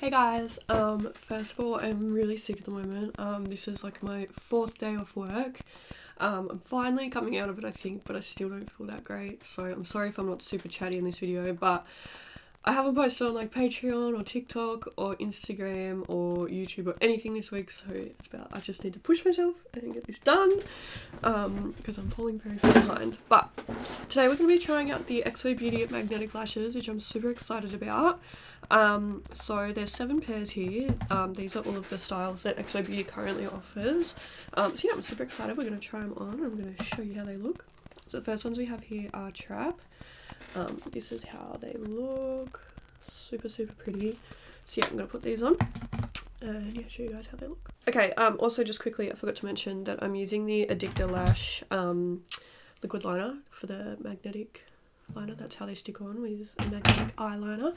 Hey guys, first of all, I'm really sick at the moment. This is like my 4th day off work. I'm finally coming out of it, I think, but I still don't feel that great, so I'm sorry if I'm not super chatty in this video, but I haven't posted on like Patreon or TikTok or Instagram or YouTube or anything this week, so it's about, I just need to push myself and get this done, because I'm falling very far behind. But today we're going to be trying out the Xobeauty magnetic lashes, which I'm super excited about. So there's 7 pairs here. These are all of the styles that Xobeauty currently offers. So yeah, I'm super excited. We're going to try them on. I'm going to show you how they look. So the first ones we have here are Trap. This is how they look. Super pretty. So yeah, I'm going to put these on and yeah, show you guys how they look. Okay, also just quickly, I forgot to mention that I'm using the Addictor Lash liquid liner for the magnetic liner. That's how they stick on, with a magnetic eyeliner.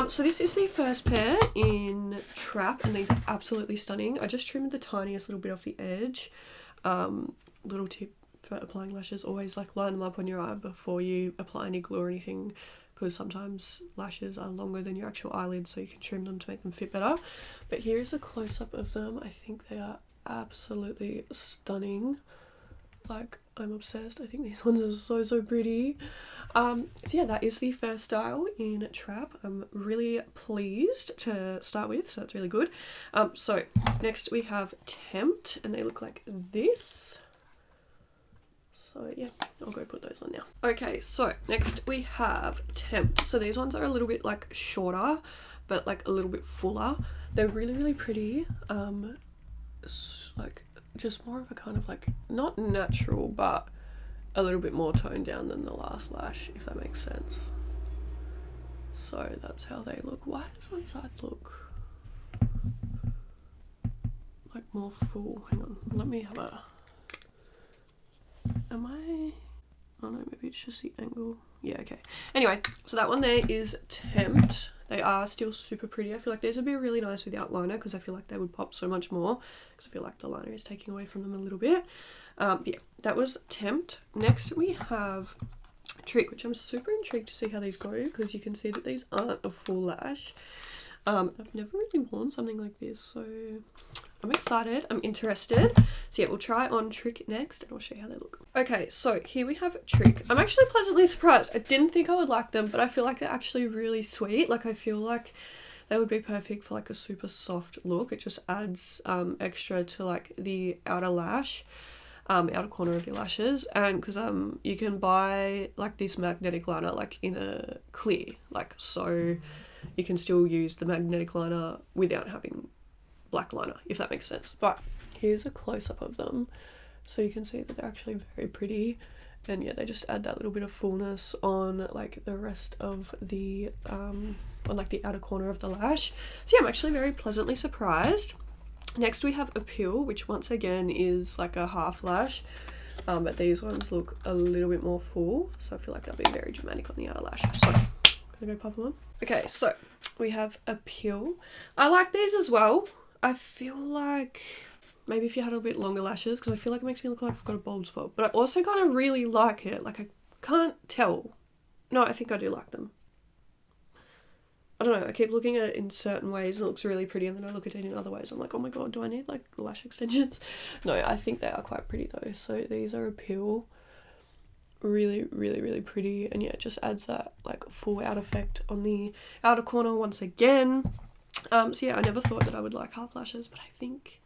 So this is the first pair in Trap, and these are absolutely stunning. I just trimmed the tiniest little bit off the edge. Little tip for applying lashes, always like line them up on your eye before you apply any glue or anything, because sometimes lashes are longer than your actual eyelids, so you can trim them to make them fit better. But here is a close-up of them. I think they are absolutely stunning. Like, I'm obsessed. I think these ones are so pretty. So yeah, that is the first style in Trap. I'm really pleased to start with, so that's really good. So next we have Tempt, and they look like this. So yeah, I'll go put those on now. Okay, so next we have Tempt. So these ones are a little bit like shorter, but like a little bit fuller. They're really pretty. Like just more of a kind of like, not natural, but a little bit more toned down than the last lash, if that makes sense. So that's how they look. Why does one side look like more full? Hang on, let me have a... Am I... Oh no, maybe it's just the angle. Yeah, okay. Anyway, so that one there is Tempt. They are still super pretty. I feel like these would be really nice without liner, because I feel like they would pop so much more, because I feel like the liner is taking away from them a little bit. Yeah, that was Tempt. Next we have Trick, which I'm super intrigued to see how these go, because you can see that these aren't a full lash. I've never really worn something like this, so I'm excited, I'm interested. So yeah, we'll try on Trick next and I'll show you how they look. Okay, so here we have Trick. I'm actually pleasantly surprised. I didn't think I would like them, but I feel like they're actually really sweet. Like, I feel like they would be perfect for like a super soft look. It just adds extra to like the outer lash, outer corner of your lashes. And because you can buy like this magnetic liner like in a clear, like, so you can still use the magnetic liner without having black liner, if that makes sense. But here's a close-up of them, so you can see that they're actually very pretty, and yeah, they just add that little bit of fullness on like the rest of the on like the outer corner of the lash. So yeah, I'm actually very pleasantly surprised. Next we have Appeal, which once again is like a half lash, but these ones look a little bit more full, so I feel like they'll be very dramatic on the outer lash. So I'm gonna go pop them on. Okay, so we have Appeal. I like these as well. I feel like maybe if you had a bit longer lashes, because I feel like it makes me look like I've got a bald spot, but I also kind of really like it. Like, I can't tell. No, I think I do like them. I don't know, I keep looking at it in certain ways and it looks really pretty, and then I look at it in other ways, I'm like, oh my god, do I need like lash extensions? No, I think they are quite pretty though. So these are Appeal. Really pretty, and yeah, it just adds that like full out effect on the outer corner once again. So yeah, I never thought that I would like half lashes, but I think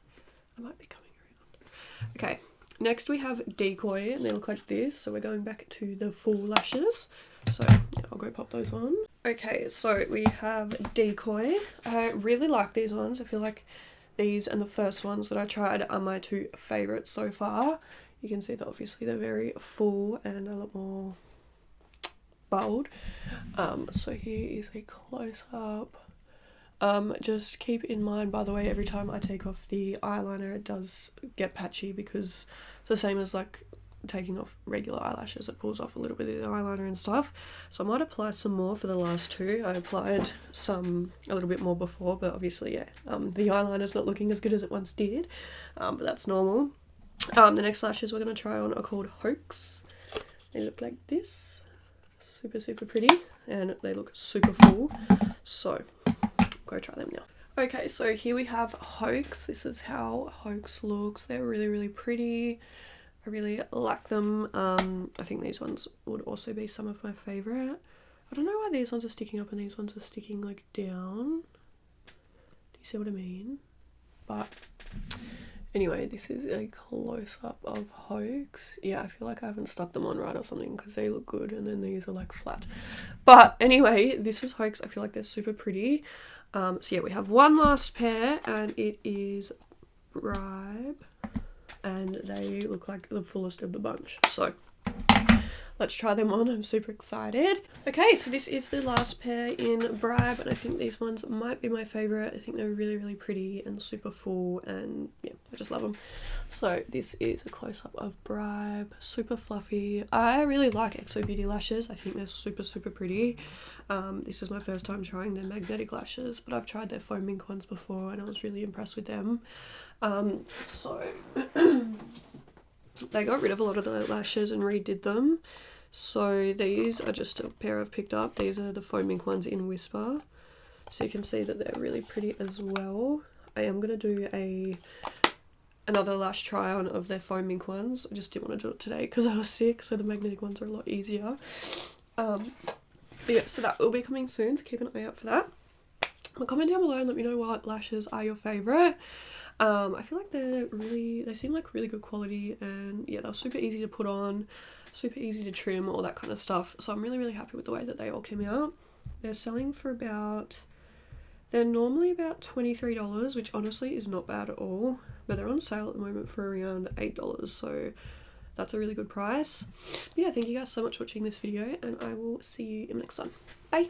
I might be coming around. Okay, next we have Decoy, and they look like this. So we're going back to the full lashes. So yeah, I'll go pop those on. Okay, so we have Decoy. I really like these ones. I feel like these and the first ones that I tried are my 2 favourites so far. You can see that obviously they're very full and a lot more bold. So here is a close-up. Just keep in mind, by the way, every time I take off the eyeliner it does get patchy, because it's the same as like taking off regular eyelashes, it pulls off a little bit of the eyeliner and stuff. So I might apply some more for the last 2. I applied some a little bit more before, but obviously yeah, the eyeliner's not looking as good as it once did, but that's normal. The next lashes we're going to try on are called Hoax. They look like this, super pretty, and they look super full. So go try them now. Okay, so here we have Hoax. This is how Hoax looks. They're really, really pretty. I really like them. I think these ones would also be some of my favourite. I don't know why these ones are sticking up and these ones are sticking like down. Do you see what I mean? But anyway, this is a close-up of Hoax. Yeah, I feel like I haven't stuck them on right or something because they look good and then these are like flat. But anyway, this is Hoax. I feel like they're super pretty. So yeah, we have one last pair and it is Bribe. And they look like the fullest of the bunch. So let's try them on. I'm super excited. Okay, so this is the last pair in Bribe, and I think these ones might be my favourite. I think they're really, really pretty and super full, and yeah, I just love them. So this is a close-up of Bribe, super fluffy. I really like Xobeauty lashes. I think they're super, super pretty. This is my first time trying their magnetic lashes, but I've tried their foam ink ones before, and I was really impressed with them. So they got rid of a lot of the lashes and redid them. So these are just a pair I've picked up. These are the foam ink ones in Whisper. So you can see that they're really pretty as well. I am going to do another lash try on of their foam ink ones. I just didn't want to do it today because I was sick, so the magnetic ones are a lot easier. But yeah, so that will be coming soon, so keep an eye out for that. But comment down below and let me know what lashes are your favourite. I feel like they seem like really good quality, and yeah, they're super easy to put on, super easy to trim, all that kind of stuff. So I'm really, really happy with the way that they all came out. They're selling for they're normally about $23, which honestly is not bad at all, but they're on sale at the moment for around $8, so that's a really good price. Yeah, thank you guys so much for watching this video, and I will see you in the next one. Bye!